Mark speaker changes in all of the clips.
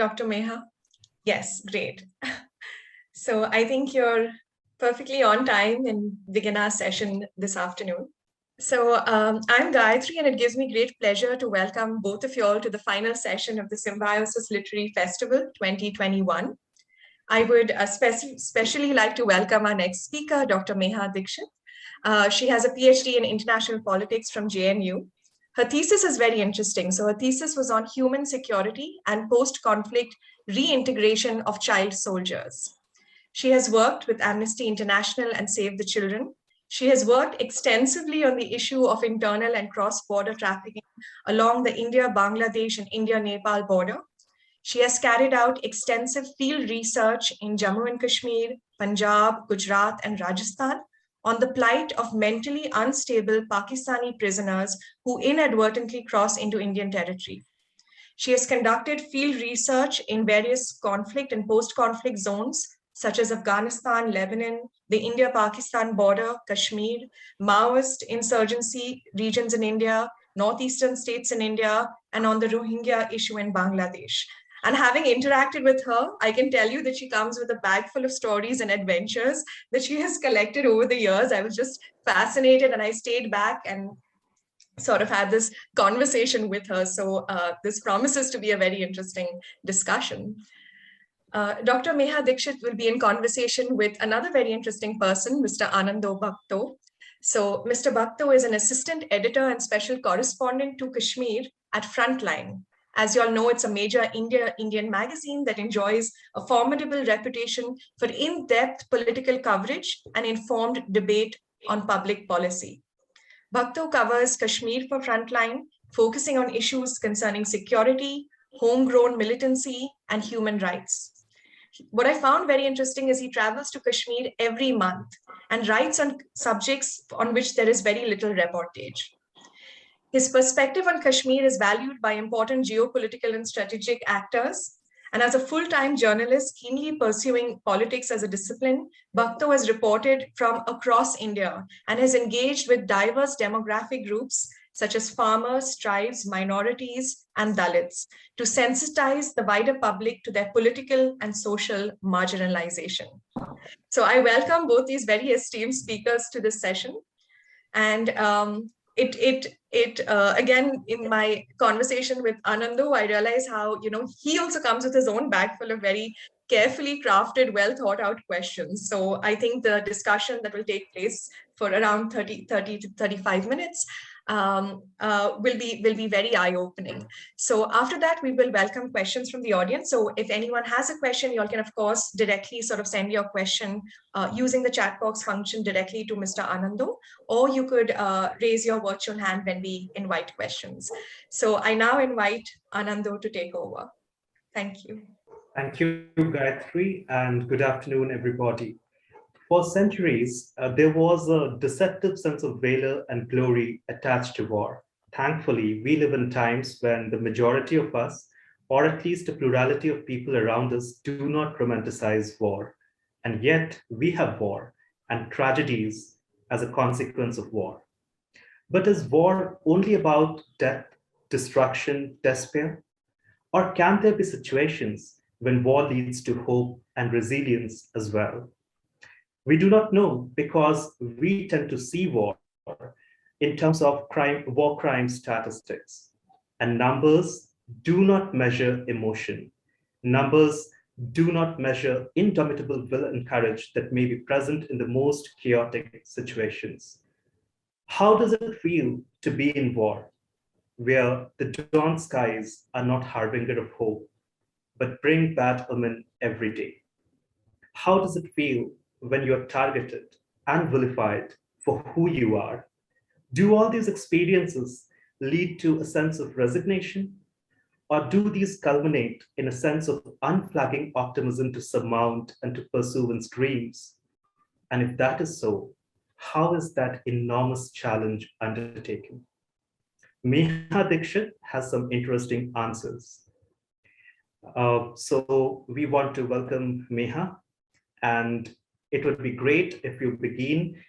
Speaker 1: Dr. Meha? Yes, great. So I think you're perfectly on time and begin our session this afternoon. So I'm Gayatri, and it gives me great pleasure to welcome both of you all to the final session of the Symbiosis Literary Festival 2021. I would especially like to welcome our next speaker, Dr. Meha Dikshit. She has a PhD in international politics from JNU. Her thesis is very interesting. So her thesis was on human security and post-conflict reintegration of child soldiers. She has worked with Amnesty International and Save the Children. She has worked extensively on the issue of internal and cross-border trafficking along the India-Bangladesh and India-Nepal border. She has carried out extensive field research in Jammu and Kashmir, Punjab, Gujarat, and Rajasthan on the plight of mentally unstable Pakistani prisoners who inadvertently cross into Indian territory. She has conducted field research in various conflict and post-conflict zones, such as Afghanistan, Lebanon, the India-Pakistan border, Kashmir, Maoist insurgency regions in India, northeastern states in India, and on the Rohingya issue in Bangladesh. And having interacted with her, I can tell you that she comes with a bag full of stories and adventures that she has collected over the years. I was just fascinated, and I stayed back and sort of had this conversation with her. So this promises to be a very interesting discussion. Dr. Meha Dikshit will be in conversation with another very interesting person, Mr. Anando Bhakto. So Mr. Bhakto is an assistant editor and special correspondent to Kashmir at Frontline. As you all know, it's a major Indian magazine that enjoys a formidable reputation for in-depth political coverage and informed debate on public policy. Bhakto covers Kashmir for Frontline, focusing on issues concerning security, homegrown militancy, and human rights. What I found very interesting is he travels to Kashmir every month and writes on subjects on which there is very little reportage. His perspective on Kashmir is valued by important geopolitical and strategic actors. And as a full-time journalist keenly pursuing politics as a discipline, Bhakto has reported from across India and has engaged with diverse demographic groups such as farmers, tribes, minorities, and Dalits to sensitize the wider public to their political and social marginalization. So I welcome both these very esteemed speakers to this session. And again, in my conversation with Anando, I realized how, he also comes with his own bag full of very carefully crafted, well thought out questions. So I think the discussion that will take place for around 30 to 35 minutes will be very eye-opening. So after that, we will welcome questions from the audience. So if anyone has a question, you all can, of course, directly sort of send your question using the chat box function directly to Mr. Anando, or you could raise your virtual hand when we invite questions. So I now invite Anando to take over. Thank you.
Speaker 2: Thank you, Gayatri, and good afternoon, everybody. For centuries, there was a deceptive sense of valor and glory attached to war. Thankfully, we live in times when the majority of us, or at least a plurality of people around us, do not romanticize war. And yet, we have war and tragedies as a consequence of war. But is war only about death, destruction, despair? Or can there be situations when war leads to hope and resilience as well? We do not know because we tend to see war in terms of war crime statistics. And numbers do not measure emotion. Numbers do not measure indomitable will and courage that may be present in the most chaotic situations. How does it feel to be in war, where the dawn skies are not harbinger of hope, but bring bad omen every day? How does it feel when you're targeted and vilified for who you are? Do all these experiences lead to a sense of resignation? Or do these culminate in a sense of unflagging optimism to surmount and to pursue one's dreams? And if that is so, how is that enormous challenge undertaken? Meha Dikshit has some interesting answers. So we want to welcome Meha, and it would be great if you begin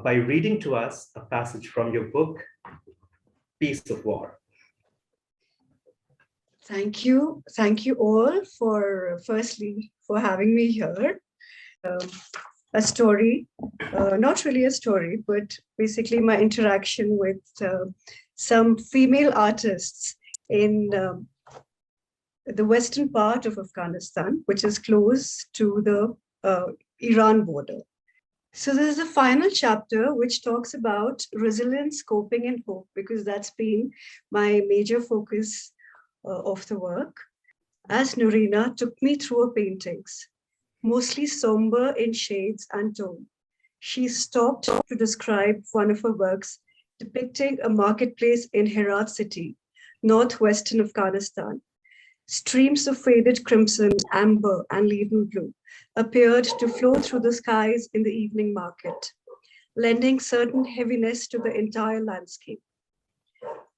Speaker 2: by reading to us a passage from your book, Peace of War.
Speaker 3: Thank you. Thank you all for, firstly, for having me here. A story, not really a story, but basically my interaction with some female artists in the western part of Afghanistan, which is close to the Iran border. So there's a final chapter which talks about resilience, coping, and hope, because that's been my major focus of the work. As Norina took me through her paintings, mostly somber in shades and tone, she stopped to describe one of her works depicting a marketplace in Herat city, northwestern Afghanistan. Streams of faded crimson, amber, and leaden blue appeared to flow through the skies in the evening market, lending certain heaviness to the entire landscape.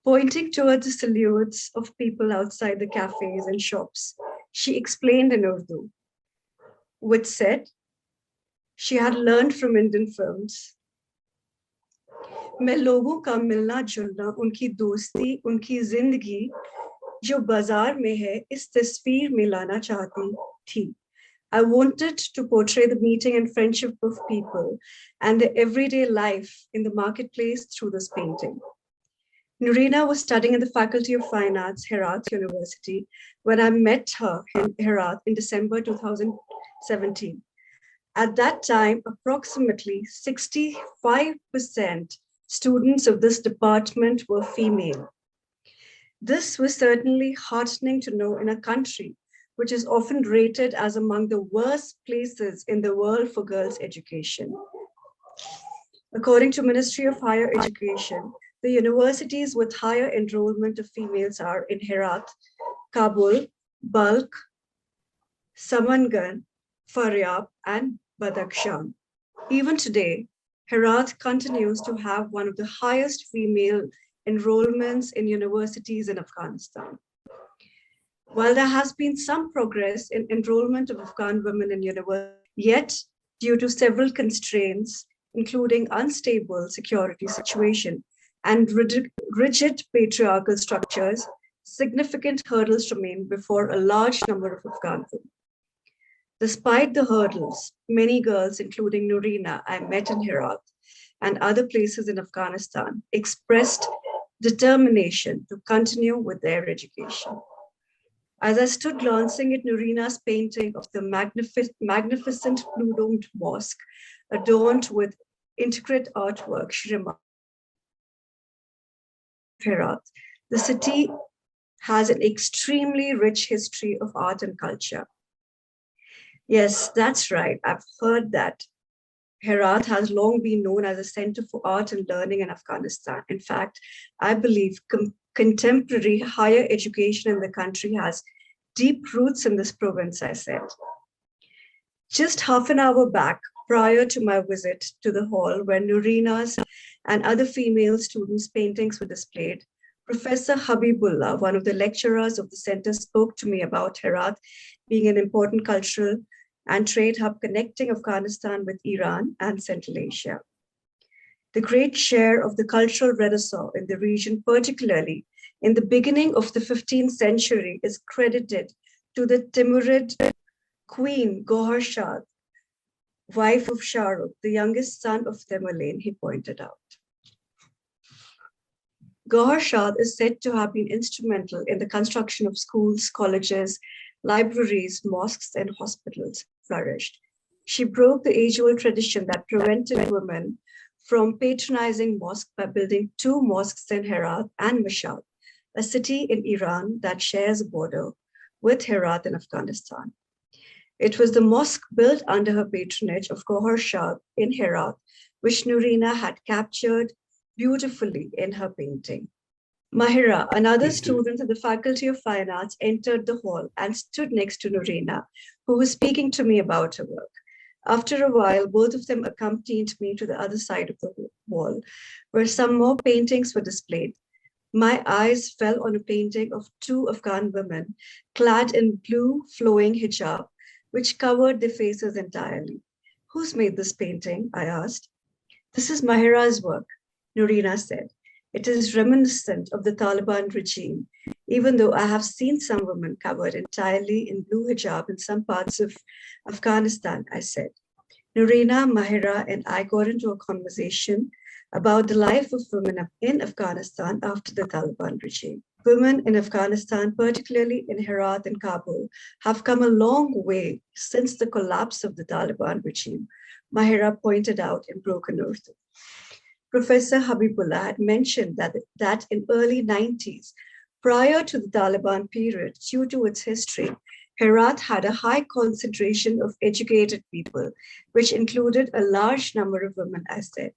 Speaker 3: Pointing toward the silhouettes of people outside the cafes and shops, she explained in Urdu, which said she had learned from Indian films. मैं लोगों का मिलना जुलना, उनकी दोस्ती, उनकी जिंदगी जो बाजार में है, इस तस्वीर में लाना चाहती थी. I wanted to portray the meeting and friendship of people and their everyday life in the marketplace through this painting. Norina was studying at the Faculty of Fine Arts, Herat University, when I met her in Herat in December 2017. At that time, approximately 65% students of this department were female. This was certainly heartening to know in a country which is often rated as among the worst places in the world for girls' education. According to Ministry of Higher Education, the universities with higher enrollment of females are in Herat, Kabul, Balkh, Samangan, Faryab, and Badakhshan. Even today, Herat continues to have one of the highest female enrollments in universities in Afghanistan. While there has been some progress in enrollment of Afghan women in university, yet due to several constraints, including unstable security situation and rigid patriarchal structures, significant hurdles remain before a large number of Afghan women. Despite the hurdles, many girls, including Norina, I met in Herat and other places in Afghanistan, expressed determination to continue with their education. As I stood glancing at Norina's painting of the magnificent blue-domed mosque, adorned with intricate artwork, she remarked, Herat, the city has an extremely rich history of art and culture. Yes, that's right. I've heard that. Herat has long been known as a center for art and learning in Afghanistan. In fact, I believe contemporary higher education in the country has deep roots in this province, I said. Just half an hour back, prior to my visit to the hall where Norina's and other female students' paintings were displayed, Professor Habibullah, one of the lecturers of the center, spoke to me about Herat being an important cultural and trade hub connecting Afghanistan with Iran and Central Asia. The great share of the cultural renaissance in the region, particularly in the beginning of the 15th century, is credited to the Timurid queen Gohar Shah, wife of Shah Rukh, the youngest son of Tamerlane, he pointed out. Gohar Shah is said to have been instrumental in the construction of schools, colleges, libraries, mosques, and hospitals flourished. She broke the age-old tradition that prevented women from patronizing mosques by building 2 mosques in Herat and Mashhad, a city in Iran that shares a border with Herat in Afghanistan. It was the mosque built under her patronage of Gohar Shah in Herat, which Norina had captured beautifully in her painting. Mahira, another student at the Faculty of Fine Arts, entered the hall and stood next to Norina, who was speaking to me about her work. After a while, both of them accompanied me to the other side of the wall, where some more paintings were displayed. My eyes fell on a painting of 2 Afghan women clad in blue flowing hijab, which covered their faces entirely. Who's made this painting? I asked. This is Mahira's work, Norina said. It is reminiscent of the Taliban regime, even though I have seen some women covered entirely in blue hijab in some parts of Afghanistan, I said. Norina, Mahira, and I got into a conversation about the life of women in Afghanistan after the Taliban regime. Women in Afghanistan, particularly in Herat and Kabul, have come a long way since the collapse of the Taliban regime, Mahira pointed out in Broken Earth. Professor Habibullah had mentioned that in early 90s, prior to the Taliban period, due to its history, Herat had a high concentration of educated people, which included a large number of women, I said.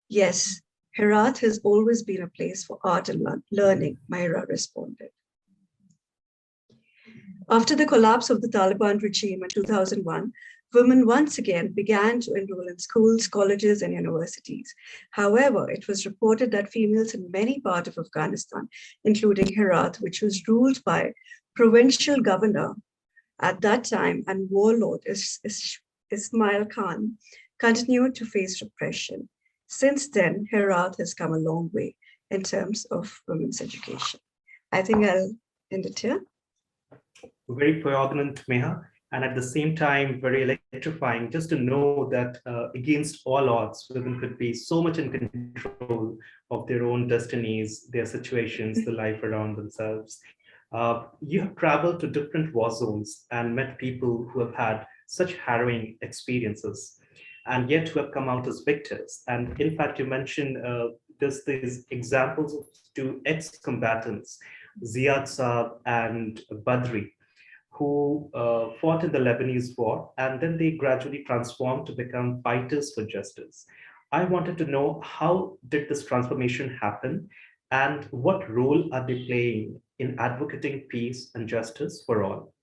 Speaker 3: Yes, Herat has always been a place for art and learning, Mahira responded. After the collapse of the Taliban regime in 2001, women once again began to enroll in schools, colleges, and universities. However, it was reported that females in many parts of Afghanistan, including Herat, which was ruled by provincial governor at that time and warlord Ismail Khan, continued to face repression. Since then, Herat has come a long way in terms of women's education. I think I'll end it here.
Speaker 2: Very poignant, Meha, and at the same time, very electrifying just to know that against all odds, women could be so much in control of their own destinies, their situations, the life around themselves. You have traveled to different war zones and met people who have had such harrowing experiences and yet who have come out as victors. And in fact, you mentioned there's these examples of two ex-combatants, Ziad Saab and Badri, who fought in the Lebanese war, and then they gradually transformed to become fighters for justice. I wanted to know, how did this transformation happen, and what role are they playing in advocating peace and justice for all?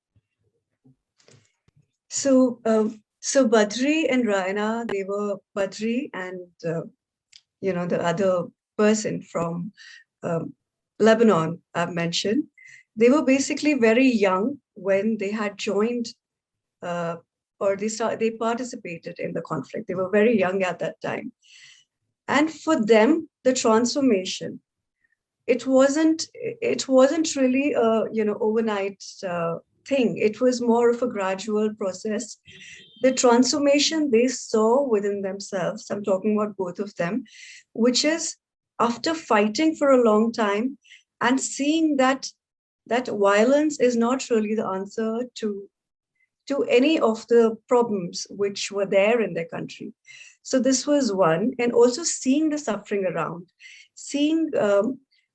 Speaker 3: So Badri and Raina, they were Badri and the other person from Lebanon I've mentioned. They were basically very young when they had joined or they participated in the conflict. They were very young at that time. And for them, the transformation, it wasn't really a overnight thing. It was more of a gradual process. The transformation they saw within themselves, I'm talking about both of them, which is after fighting for a long time and seeing that violence is not really the answer to any of the problems which were there in their country. So this was one, and also seeing the suffering around, seeing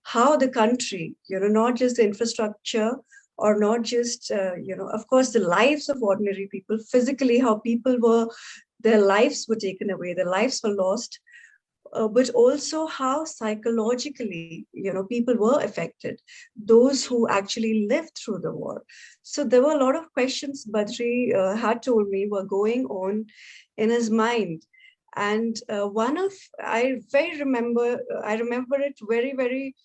Speaker 3: how the country, not just the infrastructure or not just, of course, the lives of ordinary people, physically, how their lives were taken away, their lives were lost, but also how psychologically, people were affected, those who actually lived through the war. So there were a lot of questions Badri had told me were going on in his mind. And I remember it very, very,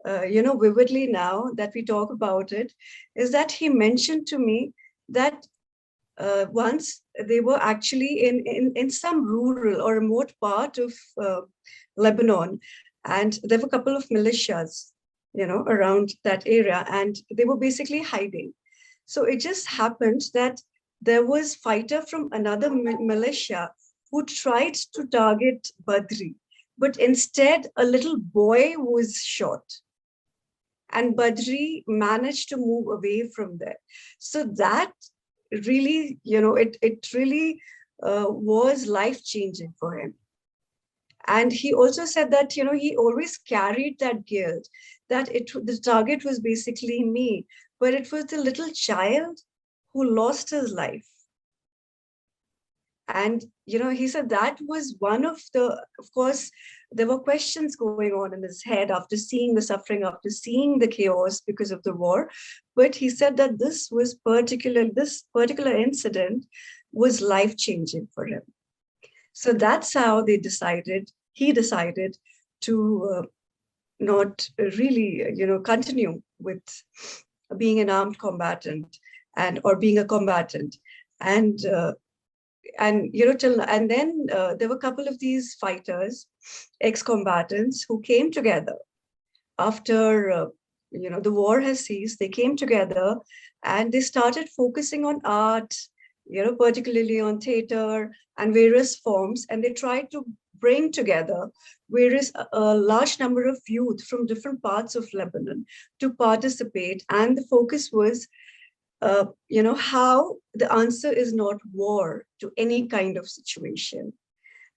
Speaker 3: vividly now that we talk about it, is that he mentioned to me that once they were actually in some rural or remote part of Lebanon, and there were a couple of militias, around that area, and they were basically hiding. So it just happened that there was fighter from another militia who tried to target Badri, but instead a little boy was shot. And Badri managed to move away from there. So that really, it really was life-changing for him. And he also said that, he always carried that guilt, that the target was basically me, but it was the little child who lost his life. And, he said that was one of course, there were questions going on in his head after seeing the suffering, after seeing the chaos because of the war. But he said that this particular incident was life-changing for him. So that's how he decided to not really, continue with being an armed combatant or being a combatant. And and and then there were a couple of these fighters, ex-combatants, who came together after the war has ceased. They came together and they started focusing on art, particularly on theater and various forms, and they tried to bring together various a large number of youth from different parts of Lebanon to participate. And the focus was how the answer is not war to any kind of situation,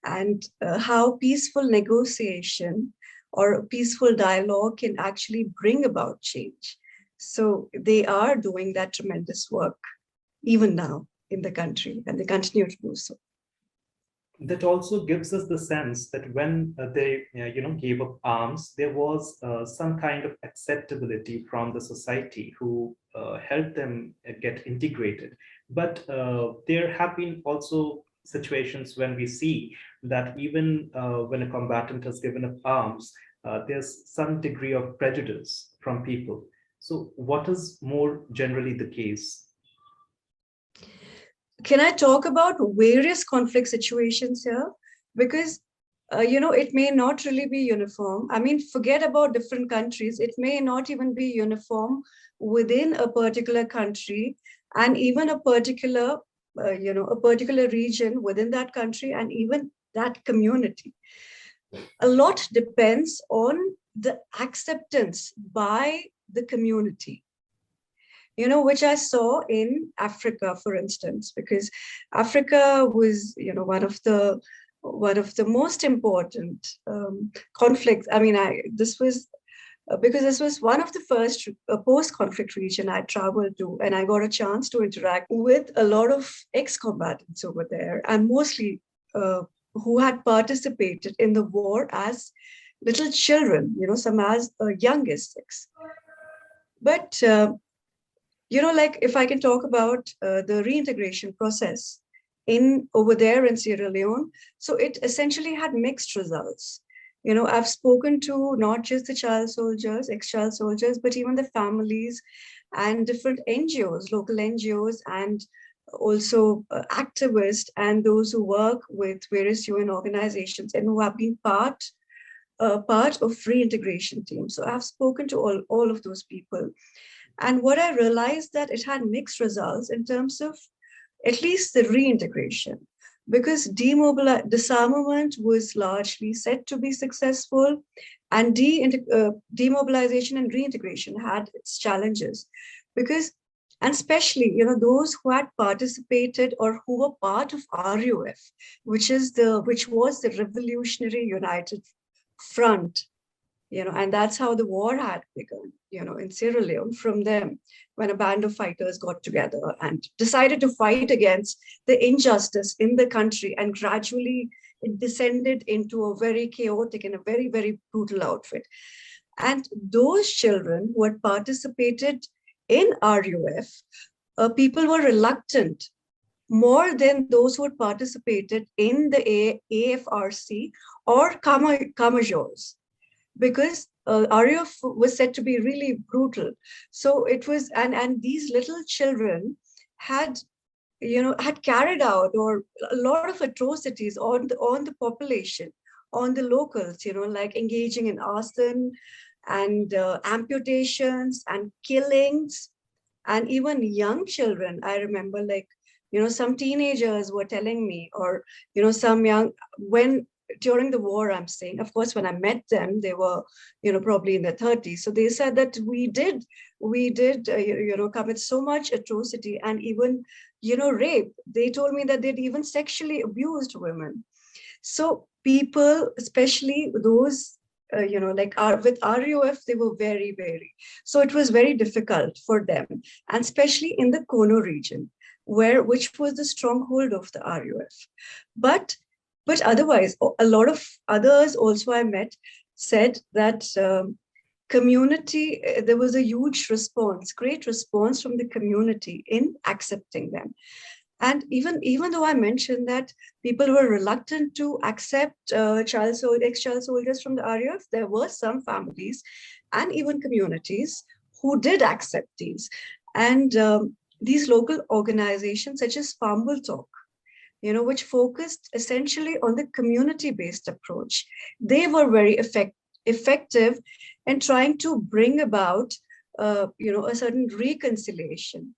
Speaker 3: and how peaceful negotiation or peaceful dialogue can actually bring about change. So they are doing that tremendous work even now in the country, and they continue to do so.
Speaker 2: That also gives us the sense that when they gave up arms, there was some kind of acceptability from the society who helped them get integrated. But there have been also situations when we see that even when a combatant has given up arms, there's some degree of prejudice from people. So what is more generally the case?
Speaker 3: Can I talk about various conflict situations here? Because, it may not really be uniform. I mean, forget about different countries. It may not even be uniform within a particular country, and even a particular, a particular region within that country, and even that community. A lot depends on the acceptance by the community, which I saw in Africa, for instance, because Africa was, one of the most important conflicts. I mean, this was because this was one of the first post-conflict region I traveled to, and I got a chance to interact with a lot of ex-combatants over there, and mostly who had participated in the war as little children, some as young as 6. But like if I can talk about the reintegration process in over there in Sierra Leone, so it essentially had mixed results. I've spoken to not just the child soldiers, ex-child soldiers, but even the families and different NGOs, local NGOs, and also activists and those who work with various UN organizations and who have been part of reintegration teams. So I've spoken to all of those people. And what I realized that it had mixed results in terms of at least the reintegration, because disarmament was largely said to be successful, and demobilization and reintegration had its challenges, because, and especially, those who had participated or who were part of RUF, which was the Revolutionary United Front, and that's how the war had begun, in Sierra Leone, from them, when a band of fighters got together and decided to fight against the injustice in the country, and gradually it descended into a very chaotic and a very, very brutal outfit. And those children who had participated in RUF, people were reluctant more than those who had participated in the AFRC or Kamajors, because RUF was said to be really brutal. So it was, and these little children had carried out or a lot of atrocities on the population, on the locals, like engaging in arson and amputations and killings, and even young children. I remember, like, some teenagers were telling me, or some young, when during the war, I'm saying, of course, when I met them, they were, probably in their 30s. So they said that we did, commit so much atrocity and even, rape. They told me that they'd even sexually abused women. So people, especially those, with RUF, they were very, so it was very difficult for them, and especially in the Kono region, which was the stronghold of the RUF. But otherwise, a lot of others also I met said that community, there was a huge response, great response from the community in accepting them. And even though I mentioned that people were reluctant to accept ex-child soldiers from the RUF, there were some families and even communities who did accept these. And these local organizations such as Farm Will Talk, which focused essentially on the community-based approach. They were very effective in trying to bring about, a certain reconciliation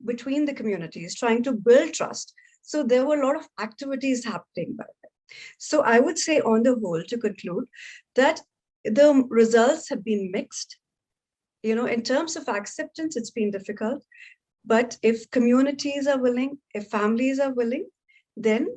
Speaker 3: between the communities, trying to build trust. So there were a lot of activities happening by then. So I would say on the whole, to conclude, that the results have been mixed. In terms of acceptance, it's been difficult. But if communities are willing, if families are willing, then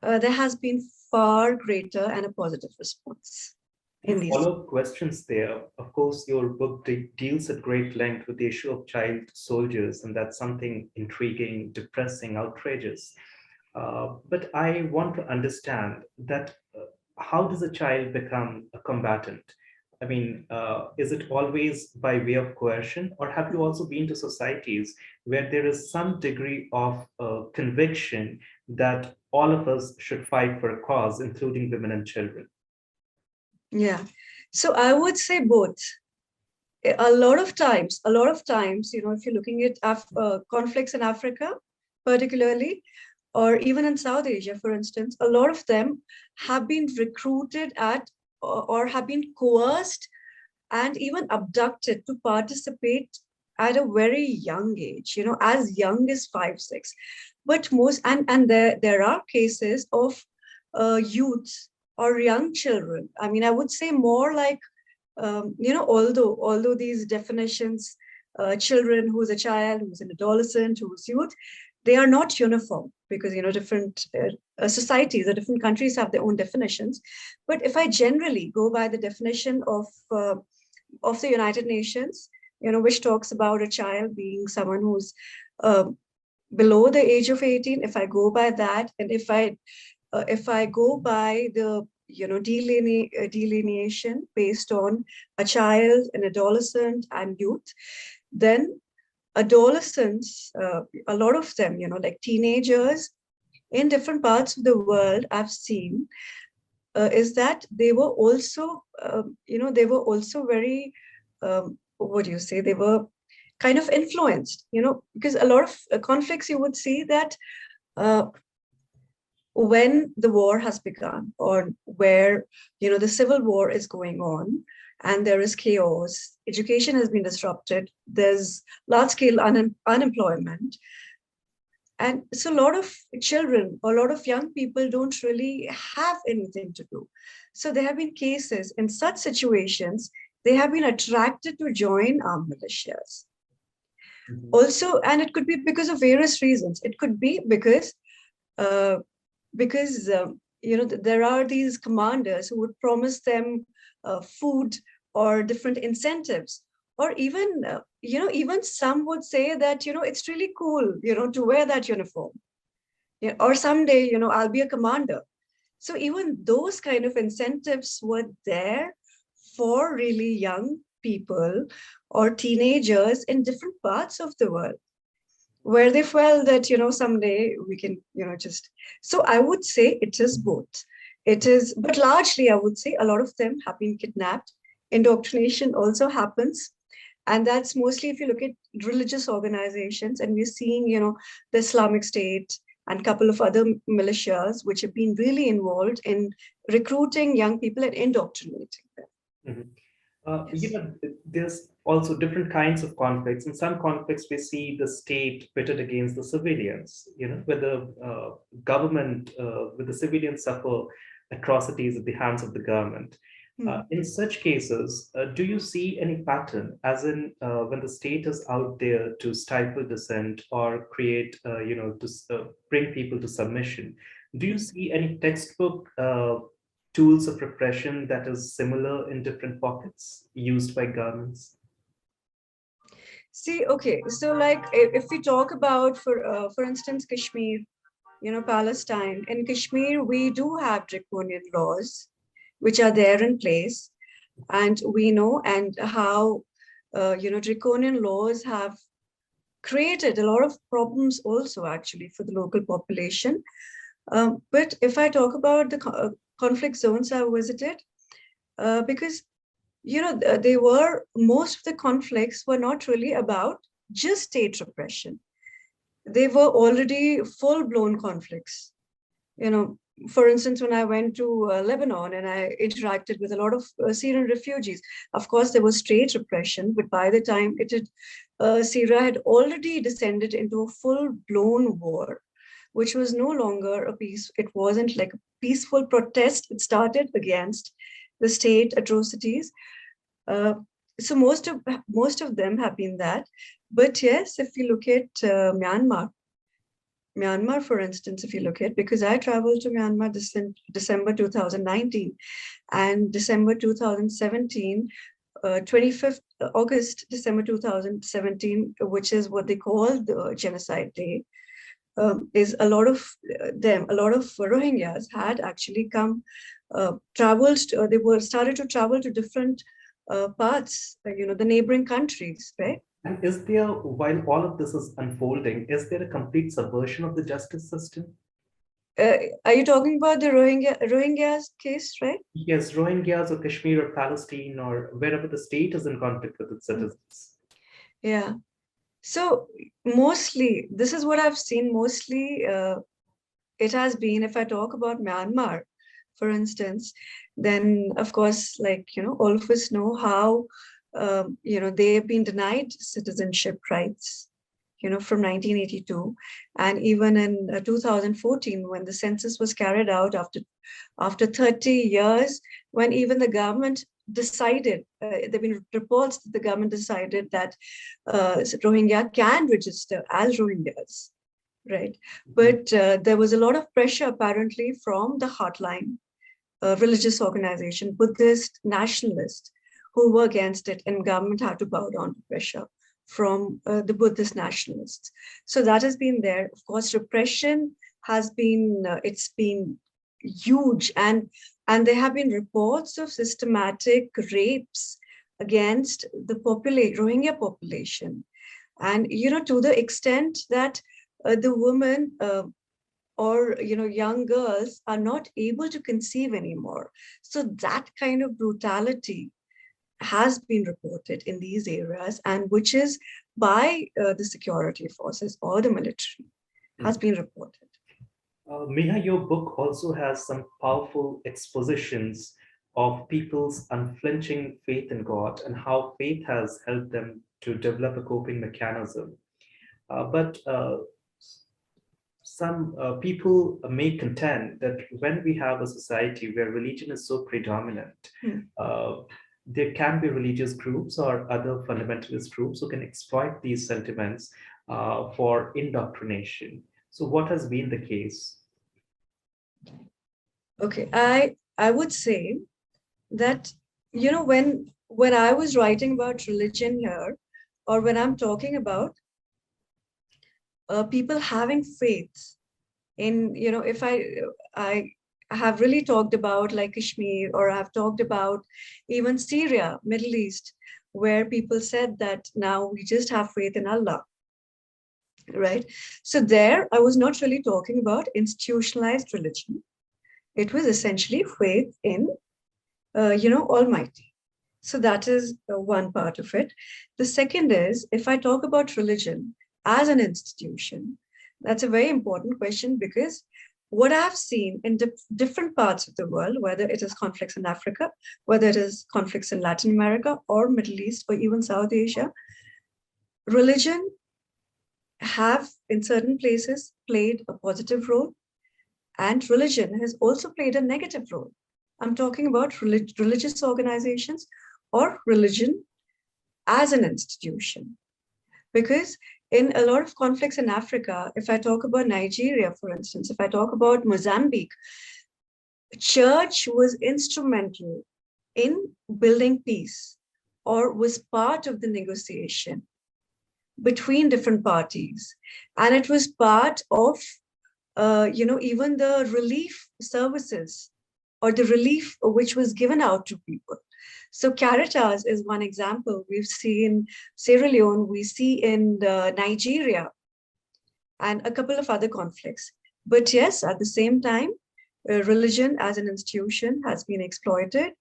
Speaker 3: there has been far greater and a positive response in these.
Speaker 2: Follow-up questions there. Of course, your book deals at great length with the issue of child soldiers, and that's something intriguing, depressing, outrageous. But I want to understand that how does a child become a combatant? I mean, is it always by way of coercion, or have you also been to societies where there is some degree of conviction that all of us should fight for a cause, including women and children?
Speaker 3: Yeah, so I would say both. A lot of times, if you're looking at conflicts in Africa, particularly, or even in South Asia, for instance, a lot of them have been recruited or have been coerced and even abducted to participate at a very young age, as young as 5, 6. But and there are cases of youth or young children. I mean, I would say more like, although these definitions, children, who's a child, who's an adolescent, who's youth, they are not uniform because, different societies or different countries have their own definitions. But if I generally go by the definition of the United Nations, which talks about a child being someone who's below the age of 18, if I go by that, and if I go by the delineation based on a child, an adolescent, and youth, then adolescents, a lot of them, like teenagers in different parts of the world, I've seen is that they were also, very, what do you say? They were kind of influenced, because a lot of conflicts you would see that when the war has begun, or where, the civil war is going on, and there is chaos, education has been disrupted, there's large-scale unemployment. And so a lot of children, or a lot of young people don't really have anything to do. So there have been cases in such situations, they have been attracted to join armed militias. Mm-hmm. Also, and it could be because of various reasons. It could be because there are these commanders who would promise them food or different incentives, or even even some would say that it's really cool to wear that uniform, or someday I'll be a commander. So even those kind of incentives were there for really young people or teenagers in different parts of the world, where they felt that someday we can just. So I would say it is both. It is, but largely I would say a lot of them have been kidnapped. Indoctrination also happens, and that's mostly if you look at religious organizations, and we're seeing the Islamic State and a couple of other militias which have been really involved in recruiting young people and indoctrinating them.
Speaker 2: Mm-hmm. Yes. There's also different kinds of conflicts. In some conflicts, we see the state pitted against the civilians, where the government, where the civilians suffer atrocities at the hands of the government. In such cases, do you see any pattern, as in when the state is out there to stifle dissent or create, to bring people to submission? Do you see any textbook tools of repression that is similar in different pockets used by governments?
Speaker 3: See, okay, so like if we talk about, for instance, Kashmir, Palestine, in Kashmir, we do have draconian laws which are there in place, and we know and how draconian laws have created a lot of problems also actually for the local population. But if I talk about the conflict zones I visited, because most of the conflicts were not really about just state repression. They were already full-blown conflicts. For instance, when I went to Lebanon and I interacted with a lot of Syrian refugees, of course, there was state repression, but by the time Syria had already descended into a full-blown war, which was no longer a peace. It wasn't like a peaceful protest. It started against the state atrocities. So most of them have been that. But yes, if you look at Myanmar, for instance, if you look at, because I traveled to Myanmar December 2019 and December 2017, 25th August, December 2017, which is what they call the Genocide Day, is a lot of Rohingyas had actually started to travel to different parts, the neighboring countries, right?
Speaker 2: And is there, while all of this is unfolding, is there a complete subversion of the justice system?
Speaker 3: Are you talking about the Rohingyas case, right?
Speaker 2: Yes, Rohingyas or Kashmir or Palestine or wherever the state is in conflict with its citizens.
Speaker 3: Yeah. So mostly, this is what I've seen. Mostly, it has been, if I talk about Myanmar, for instance, then of course, all of us know how, they have been denied citizenship rights, from 1982. And even in 2014, when the census was carried out after 30 years, when even the government decided, there have been reports that the government decided that Rohingya can register as Rohingyas, right? But there was a lot of pressure apparently from the Heartline religious organization, Buddhist nationalists, who were against it, and government had to bow down to pressure from the Buddhist nationalists. So that has been there. Of course, repression has been, it's been huge, and there have been reports of systematic rapes against the Rohingya population. And, to the extent that the women or young girls are not able to conceive anymore. So that kind of brutality has been reported in these areas, and which is by the security forces or the military has been reported.
Speaker 2: Meha, your book also has some powerful expositions of people's unflinching faith in God and how faith has helped them to develop a coping mechanism. But some people may contend that when we have a society where religion is so predominant, there can be religious groups or other fundamentalist groups who can exploit these sentiments for indoctrination. So what has been the case?
Speaker 3: Okay, I would say that, when I was writing about religion here, or when I'm talking about people having faith in, if I have really talked about like Kashmir, or I've talked about even Syria, Middle East, where people said that now we just have faith in Allah, right? So there, I was not really talking about institutionalized religion. It was essentially faith in, Almighty. So that is one part of it. The second is, if I talk about religion as an institution, that's a very important question, because what I've seen in different parts of the world, whether it is conflicts in Africa, whether it is conflicts in Latin America or Middle East or even South Asia, religion have in certain places played a positive role, and religion has also played a negative role. I'm talking about religious organizations or religion as an institution. Because in a lot of conflicts in Africa, if I talk about Nigeria, for instance, if I talk about Mozambique, church was instrumental in building peace, or was part of the negotiation between different parties. And it was part of, even the relief services, or the relief which was given out to people. So Caritas is one example. We've seen Sierra Leone, we see in Nigeria, and a couple of other conflicts. But yes, at the same time, religion as an institution has been exploited.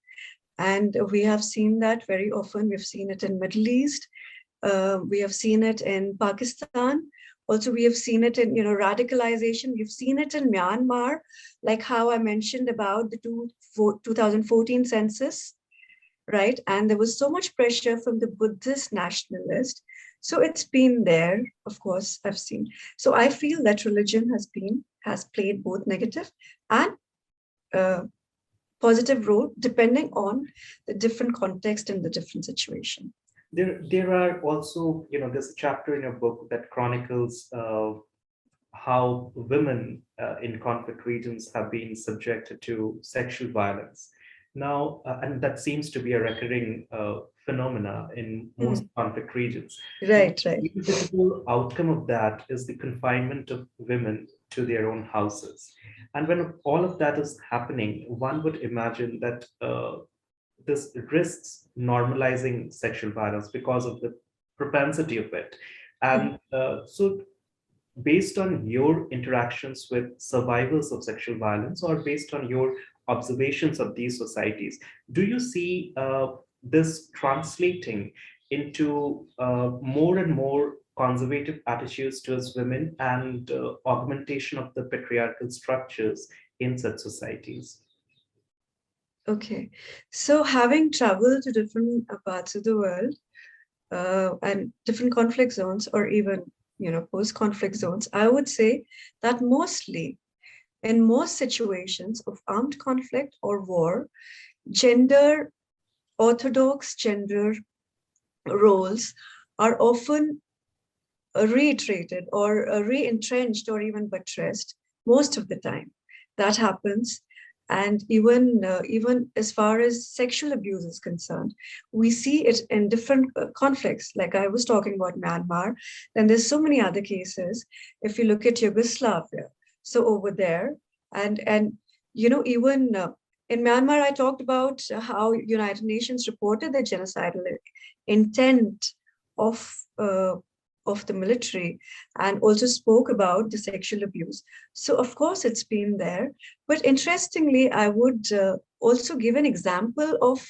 Speaker 3: And we have seen that very often. We've seen it in Middle East. We have seen it in Pakistan, Also, we have seen it in, radicalization. We've seen it in Myanmar, like how I mentioned about the 2014 census, right? And there was so much pressure from the Buddhist nationalist. So it's been there, of course, I've seen. So I feel that religion has played both negative and positive role depending on the different context and the different situation.
Speaker 2: There are also, there's a chapter in your book that chronicles how women in conflict regions have been subjected to sexual violence. Now, and that seems to be a recurring phenomena in most conflict regions.
Speaker 3: Right.
Speaker 2: The inevitable outcome of that is the confinement of women to their own houses. And when all of that is happening, one would imagine that this risks normalizing sexual violence because of the propensity of it. And so based on your interactions with survivors of sexual violence or based on your observations of these societies, do you see this translating into more and more conservative attitudes towards women and augmentation of the patriarchal structures in such societies?
Speaker 3: Okay, so having traveled to different parts of the world and different conflict zones, or even post-conflict zones, I would say that mostly in most situations of armed conflict or war, orthodox gender roles are often reiterated or re-entrenched or even buttressed most of the time. That happens. And even as far as sexual abuse is concerned, we see it in different conflicts. Like I was talking about Myanmar, then there's so many other cases. If you look at Yugoslavia, so over there, and even in Myanmar, I talked about how United Nations reported the genocidal intent of the military, and also spoke about the sexual abuse. So of course it's been there. But interestingly, I would also give an example of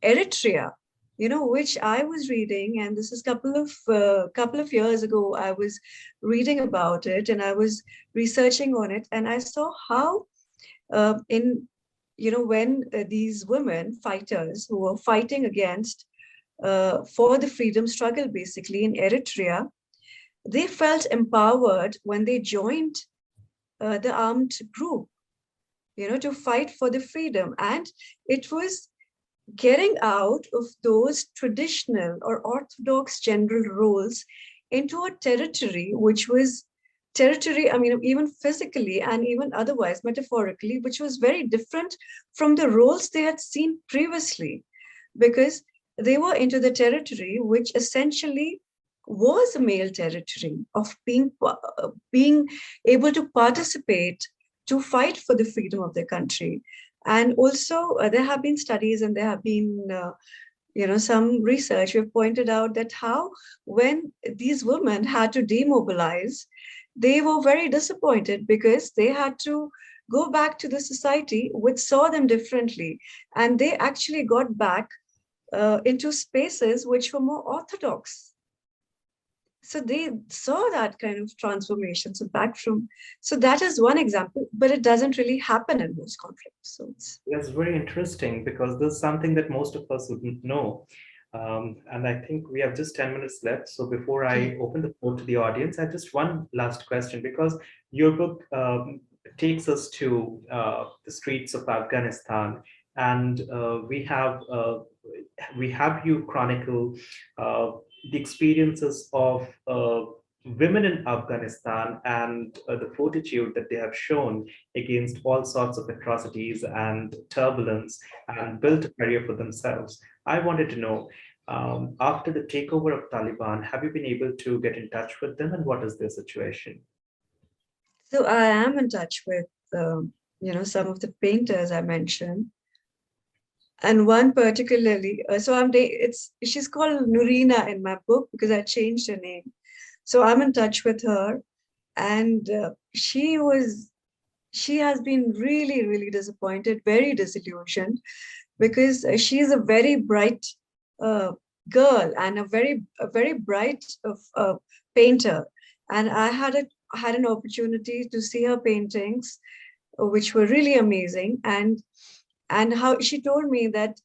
Speaker 3: Eritrea, which I was reading, and this is couple of years ago. I was reading about it and I was researching on it, and I saw how when these women fighters who were fighting against for the freedom struggle, basically in Eritrea, they felt empowered when they joined the armed group, to fight for the freedom. And it was getting out of those traditional or orthodox gender roles into a territory which was even physically and even otherwise, metaphorically, which was very different from the roles they had seen previously, because they were into the territory which essentially was a male territory of being able to participate, to fight for the freedom of their country. And also there have been studies and there have been some research. We've pointed out that how when these women had to demobilize, they were very disappointed because they had to go back to the society which saw them differently, and they actually got back into spaces which were more orthodox. So they saw that kind of transformation. So that is one example, but it doesn't really happen in most conflicts. So
Speaker 2: that's very interesting, because this is something that most of us wouldn't know. And I think we have just 10 minutes left. So before I open the floor to the audience, I have just one last question, because your book takes us to the streets of Afghanistan, and we have you chronicle the experiences of women in Afghanistan and the fortitude that they have shown against all sorts of atrocities and turbulence, and built a career for themselves. I wanted to know, after the takeover of Taliban, have you been able to get in touch with them, and what is their situation?
Speaker 3: So I am in touch with, some of the painters I mentioned. And one particularly, she's called Nurina in my book because I changed her name. So I'm in touch with her, and she has been really, really disappointed, very disillusioned, because she's a very bright girl and a very bright painter. And I had an opportunity to see her paintings, which were really amazing. And how she told me that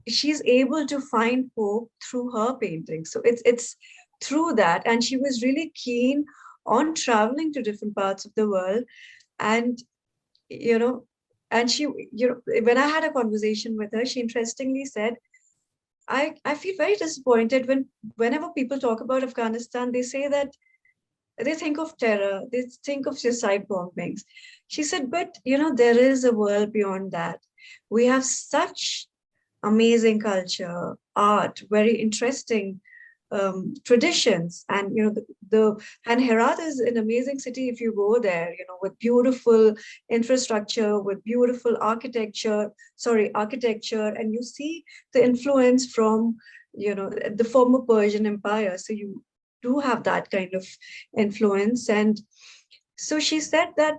Speaker 3: she's able to find hope through her paintings. So it's through that, and she was really keen on traveling to different parts of the world. And you know and she, when I had a conversation with her, she interestingly said, I feel very disappointed whenever people talk about Afghanistan, they say that they think of terror, they think of suicide bombings. She said, but there is a world beyond that. We have such amazing culture, art, very interesting traditions, and and Herat is an amazing city if you go there. With beautiful infrastructure, with beautiful architecture, and you see the influence from the former Persian Empire. So you do have that kind of influence, and so she said that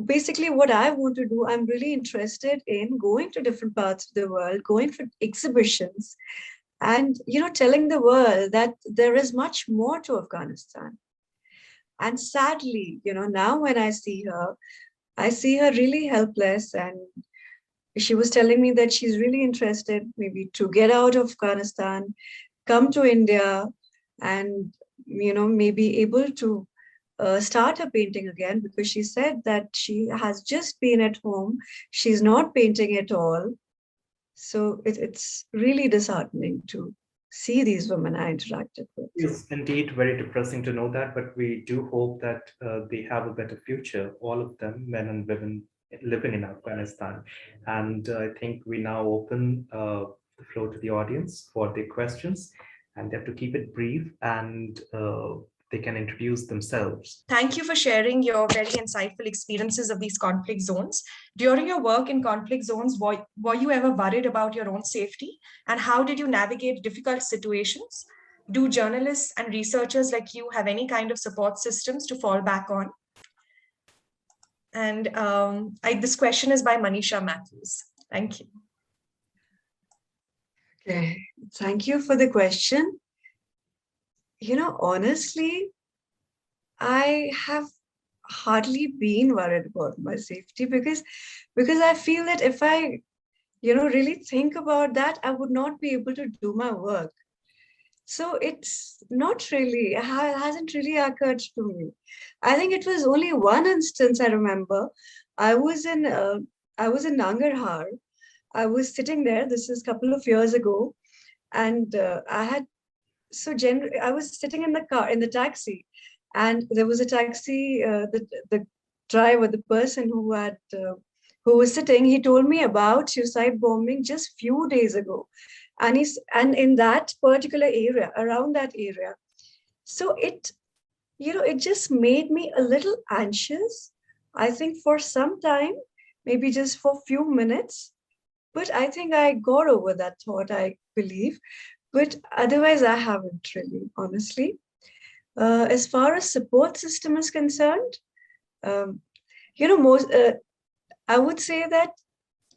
Speaker 3: basically what I want to do, I'm really interested in going to different parts of the world, going for exhibitions, and telling the world that there is much more to Afghanistan. And sadly, now when I see her really helpless, and she was telling me that she's really interested maybe to get out of Afghanistan, come to India, and maybe able to start her painting again, because she said that she has just been at home, she's not painting at all. So it's really disheartening to see these women I interacted with.
Speaker 2: It's indeed very depressing to know that, but we do hope that they have a better future, all of them, men and women living in Afghanistan. And I think we now open the floor to the audience for their questions, and they have to keep it brief, and they can introduce themselves.
Speaker 1: Thank you for sharing your very insightful experiences of these conflict zones. During your work in conflict zones, were you ever worried about your own safety? And how did you navigate difficult situations? Do journalists and researchers like you have any kind of support systems to fall back on? And this question is by Manisha Matthews. Thank you.
Speaker 3: Okay, thank you for the question. Honestly, I have hardly been worried about my safety, because I feel that if I really think about that, I would not be able to do my work. So it's not really, it hasn't really occurred to me. I think it was only one instance I remember. I was in Nangarhar. I was sitting there. This is a couple of years ago, and I was sitting in the car, in the taxi, and there was a taxi. The driver, the person who was sitting, he told me about suicide bombing just few days ago, and in that particular area, around that area. So it just made me a little anxious, I think, for some time, maybe just for a few minutes. But I think I got over that thought, I believe. But otherwise, I haven't really, honestly. As far as support system is concerned, I would say that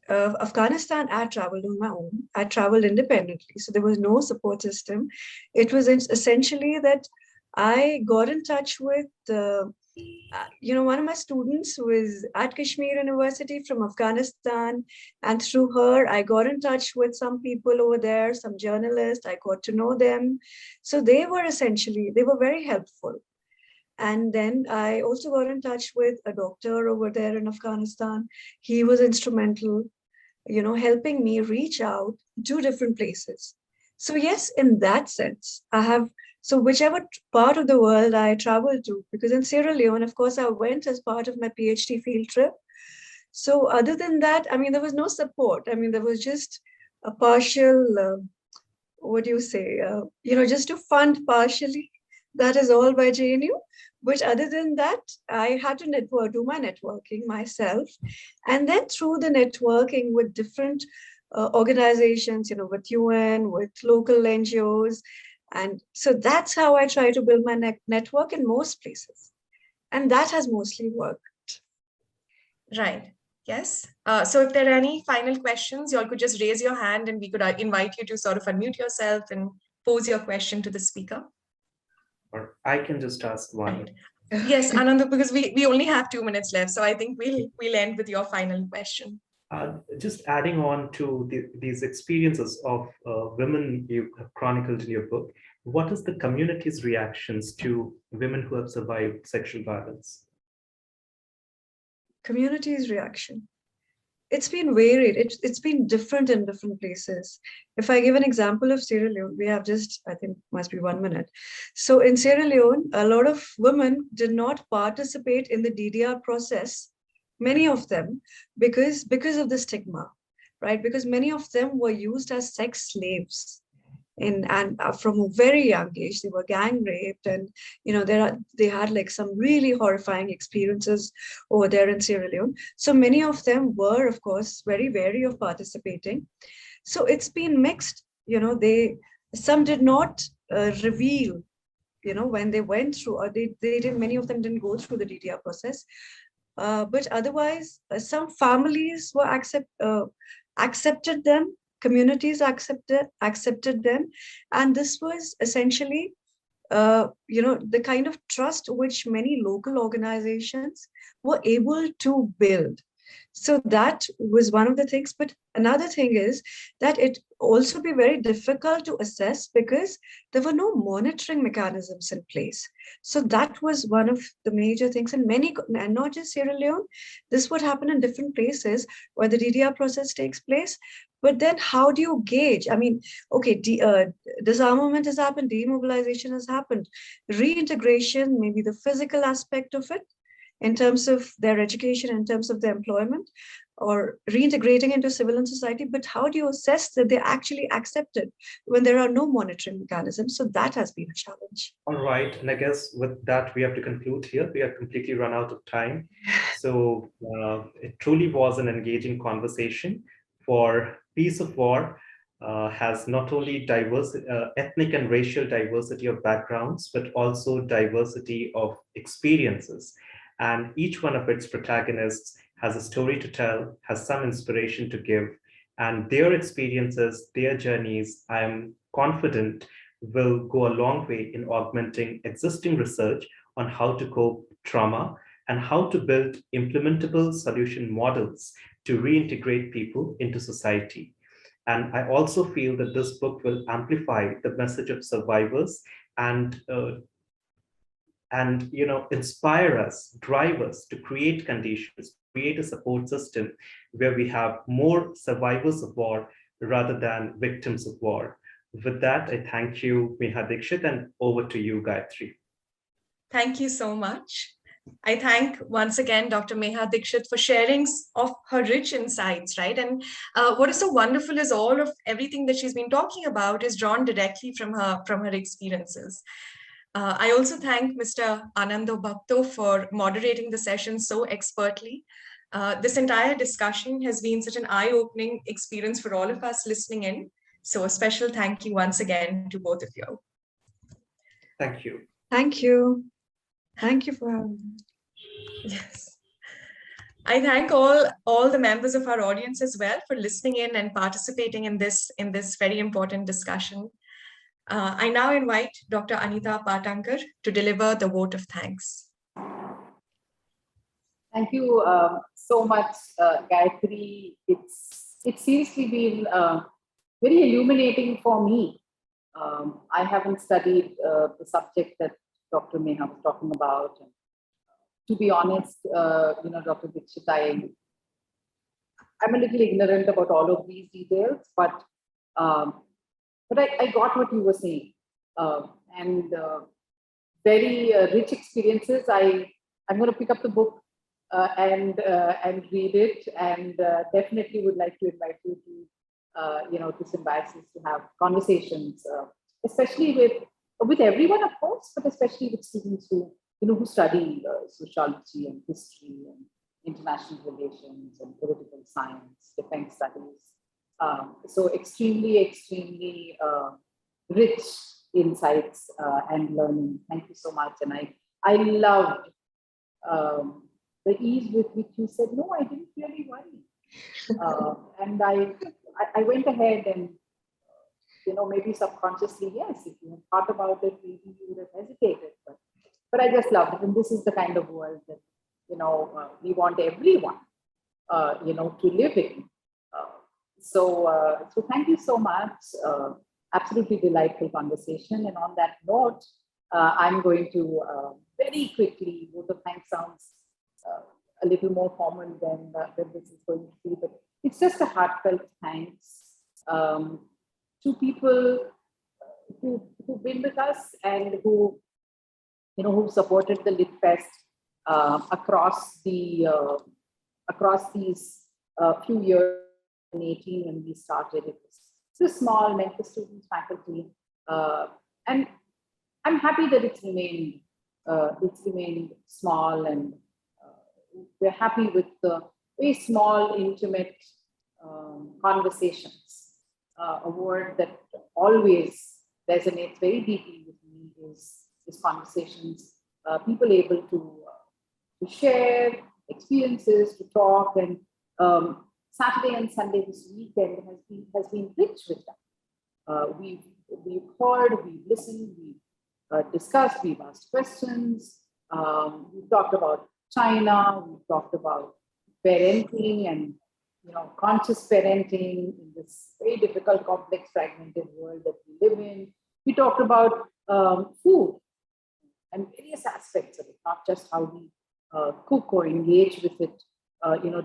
Speaker 3: Afghanistan, I traveled on my own. I traveled independently, so there was no support system. It was essentially that I got in touch with, one of my students who is at Kashmir University from Afghanistan, and through her, I got in touch with some people over there, some journalists. I got to know them, so they were very helpful. And then I also got in touch with a doctor over there in Afghanistan. He was instrumental, helping me reach out to different places. So yes, in that sense, so whichever part of the world I traveled to, because in Sierra Leone, of course, I went as part of my PhD field trip. So other than that, I mean, there was no support. I mean, there was just a partial, just to fund partially. That is all by JNU. But other than that, I had to do my networking myself. And then through the networking with different organizations, with UN, with local NGOs. And so that's how I try to build my network in most places. And that has mostly worked.
Speaker 1: Right. Yes. So if there are any final questions, you all could just raise your hand and we could invite you to sort of unmute yourself and pose your question to the speaker.
Speaker 2: Or I can just ask one.
Speaker 1: Right. Yes, Ananda, because we only have 2 minutes left, so I think we'll end with your final question.
Speaker 2: Just adding on to these experiences of women you have chronicled in your book, what is the community's reactions to women who have survived sexual violence?
Speaker 3: Community's reaction. It's been varied. It's been different in different places. If I give an example of Sierra Leone, we have just, I think, must be 1 minute. So in Sierra Leone, a lot of women did not participate in the DDR process, many of them, because of the stigma, right? Because many of them were used as sex slaves. And from a very young age they were gang raped, and they had like some really horrifying experiences over there in Sierra Leone. So many of them were, of course, very wary of participating. So it's been mixed. They some did not reveal when they went through, or they did many of them didn't go through the DDR process. But otherwise, some families were accepted them, communities accepted them, and this was essentially the kind of trust which many local organizations were able to build. So that was one of the things. But another thing is that it also be very difficult to assess because there were no monitoring mechanisms in place. So that was one of the major things. And and not just Sierra Leone, this would happen in different places where the DDR process takes place. But then how do you gauge? I mean, okay, disarmament has happened, demobilization has happened, reintegration, maybe the physical aspect of it, in terms of their education, in terms of their employment, or reintegrating into civil society. But how do you assess that they actually accept it when there are no monitoring mechanisms? So that has been a challenge.
Speaker 2: All right. And I guess with that, we have to conclude here. We have completely run out of time. So it truly was an engaging conversation. For Peace of War has not only diverse ethnic and racial diversity of backgrounds, but also diversity of experiences. And each one of its protagonists has a story to tell, has some inspiration to give, and their experiences, their journeys, I am confident will go a long way in augmenting existing research on how to cope trauma and how to build implementable solution models to reintegrate people into society. And I also feel that this book will amplify the message of survivors and inspire us, drive us to create conditions, create a support system where we have more survivors of war rather than victims of war. With that, I thank you, Neha Dikshit, and over to you, Gayatri.
Speaker 1: Thank you so much. I thank once again Dr. Neha Dikshit for sharing of her rich insights, right? And what is so wonderful is all of everything that she's been talking about is drawn directly from her experiences. I also thank Mr. Ananda Bhakto for moderating the session so expertly. This entire discussion has been such an eye-opening experience for all of us listening in. So a special thank you once again to both of you.
Speaker 2: Thank you.
Speaker 3: Thank you. Thank you for having me.
Speaker 1: Yes. I thank all the members of our audience as well for listening in and participating in this very important discussion. I now invite Dr. Anita Patankar to deliver the vote of thanks.
Speaker 4: Thank you so much, Gayatri. It's seriously been very illuminating for me. I haven't studied the subject that Dr. Neha was talking about. And to be honest, Dr. Dikshit, I'm a little ignorant about all of these details, but I got what you were saying, and very rich experiences. I'm going to pick up the book and read it, and definitely would like to invite you to Symbiosis to have conversations, especially with everyone, of course, but especially with students who study sociology and history and international relations and political science, defense studies. So extremely rich insights and learning. Thank you so much. And I loved the ease with which you said, no, I didn't really worry. And I went ahead and maybe subconsciously, yes, if you had thought about it, maybe you would have hesitated. But I just loved it. And this is the kind of world that, we want everyone, to live in. So thank you so much. Absolutely delightful conversation. And on that note, I'm going to very quickly, vote of thanks sounds a little more formal than this is going to be, but it's just a heartfelt thanks to people who've been with us and who supported the Lit Fest across these few years. In 2018 when we started, it was small, meant for students, faculty, and I'm happy that it's remained small, and we're happy with the very small, intimate conversations. A word that always resonates very deeply with me is conversations. People able to share experiences, to talk, and Saturday and Sunday this weekend has been rich with that. We've heard, we've listened, we've discussed, we've asked questions. We've talked about China. We've talked about parenting and conscious parenting in this very difficult, complex, fragmented world that we live in. We talked about food and various aspects of it, not just how we cook or engage with it,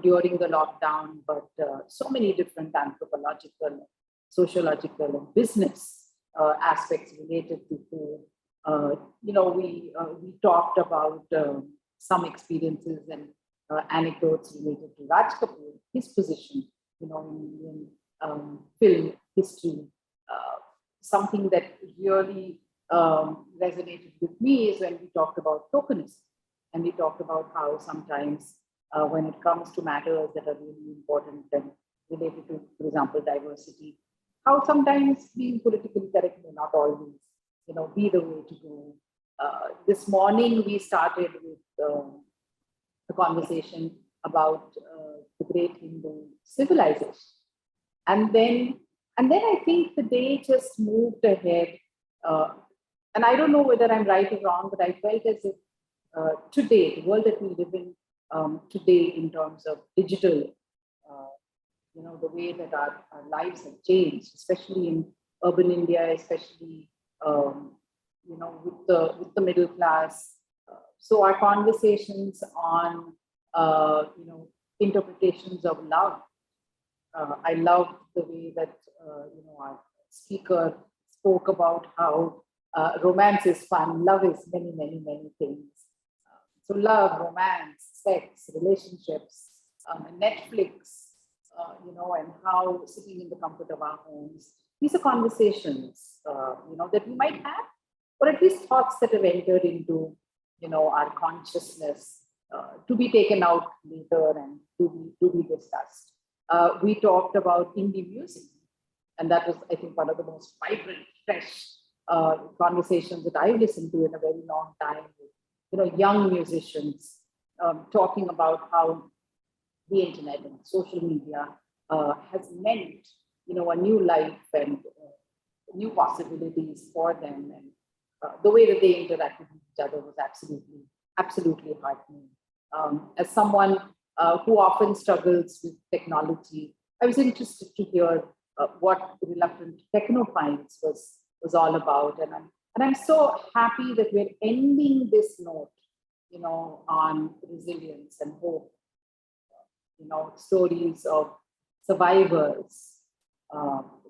Speaker 4: during the lockdown, but so many different anthropological, sociological, and business aspects related to food. We talked about some experiences and anecdotes related to Raj Kapoor, his position, in Indian film history. Something that really resonated with me is when we talked about tokenism, and we talked about how sometimes when it comes to matters that are really important and related to, for example, diversity, how sometimes being politically correct may not always, be the way to go. This morning we started with a conversation about the great Hindu civilization, and then I think the day just moved ahead. And I don't know whether I'm right or wrong, but I felt as if today, the world that we live in today, in terms of digital, the way that our lives have changed, especially in urban India, especially with the middle class. So our conversations on interpretations of love. I loved the way that our speaker spoke about how romance is fun, love is many, many, many things. So love, romance, sex, relationships, Netflix, and how sitting in the comfort of our homes. These are conversations, that we might have, or at least thoughts that have entered into, our consciousness to be taken out later and to be discussed. We talked about indie music, and that was, I think, one of the most vibrant, fresh conversations that I've listened to in a very long time. Young musicians talking about how the internet and social media has meant, a new life and new possibilities for them, and the way that they interact with each other was absolutely heartening. As someone who often struggles with technology, I was interested to hear what Reluctant Technophiles was all about, and I'm so happy that we're ending this note, on resilience and hope. Stories of survivors,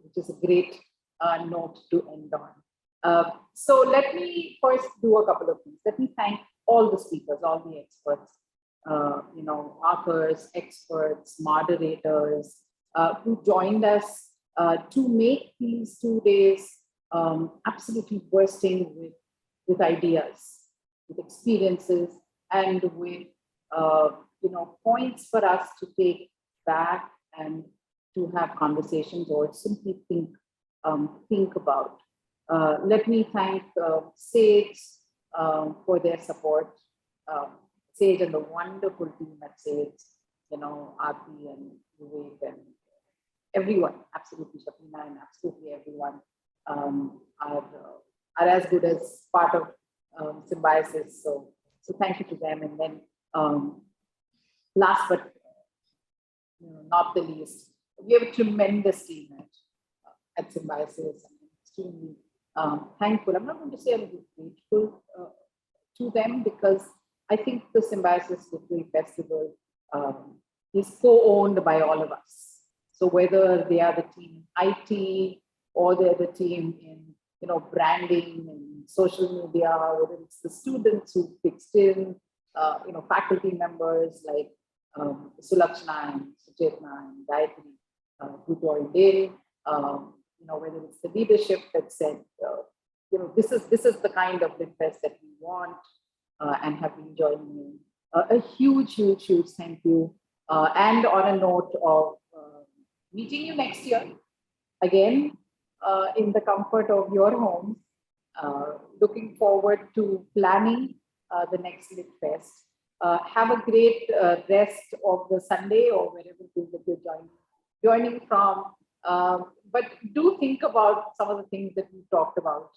Speaker 4: which is a great note to end on. So let me first do a couple of things. Let me thank all the speakers, all the experts, authors, experts, moderators who joined us to make these 2 days absolutely bursting with ideas, with experiences, and with points for us to take back and to have conversations or simply think about. Let me thank Sage for their support. Sage and the wonderful team at Sage, Aarti and Vivek and everyone, absolutely, Shapina and absolutely everyone are as good as part of Symbiosis. So thank you to them. And then last but not the least, we have a tremendous team at Symbiosis. I'm extremely thankful. I'm not going to say I'm grateful to them, because I think the Symbiosis Literary Festival is co-owned by all of us. So whether they are the team in IT or they're the team in branding and social media, whether it's the students who fixed in, faculty members like Sulakshana and Suchetna and Gayatri who joined in, whether it's the leadership that said, this is the kind of Lit Fest that we want and have been joining in. A huge, huge, huge thank you. And on a note of meeting you next year, again, in the comfort of your homes, looking forward to planning the next Lit Fest. Have a great rest of the Sunday or wherever it is that you're joining from. But do think about some of the things that we talked about,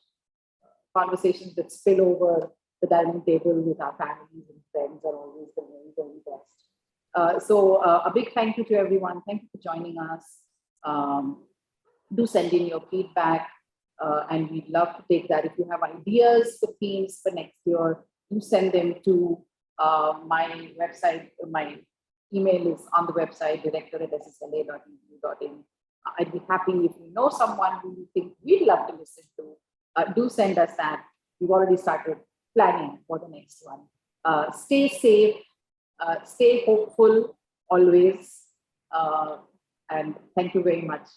Speaker 4: conversations that spill over the dining table with our families and friends are always the very, very best. So a big thank you to everyone. Thank you for joining us. Do send in your feedback, and we'd love to take that. If you have ideas for themes for next year, do send them to my website. My email is on the website, director@ssla.edu.in. I'd be happy if you know someone who you think we'd love to listen to. Do send us that. We've already started planning for the next one. Stay safe, stay hopeful always, and thank you very much.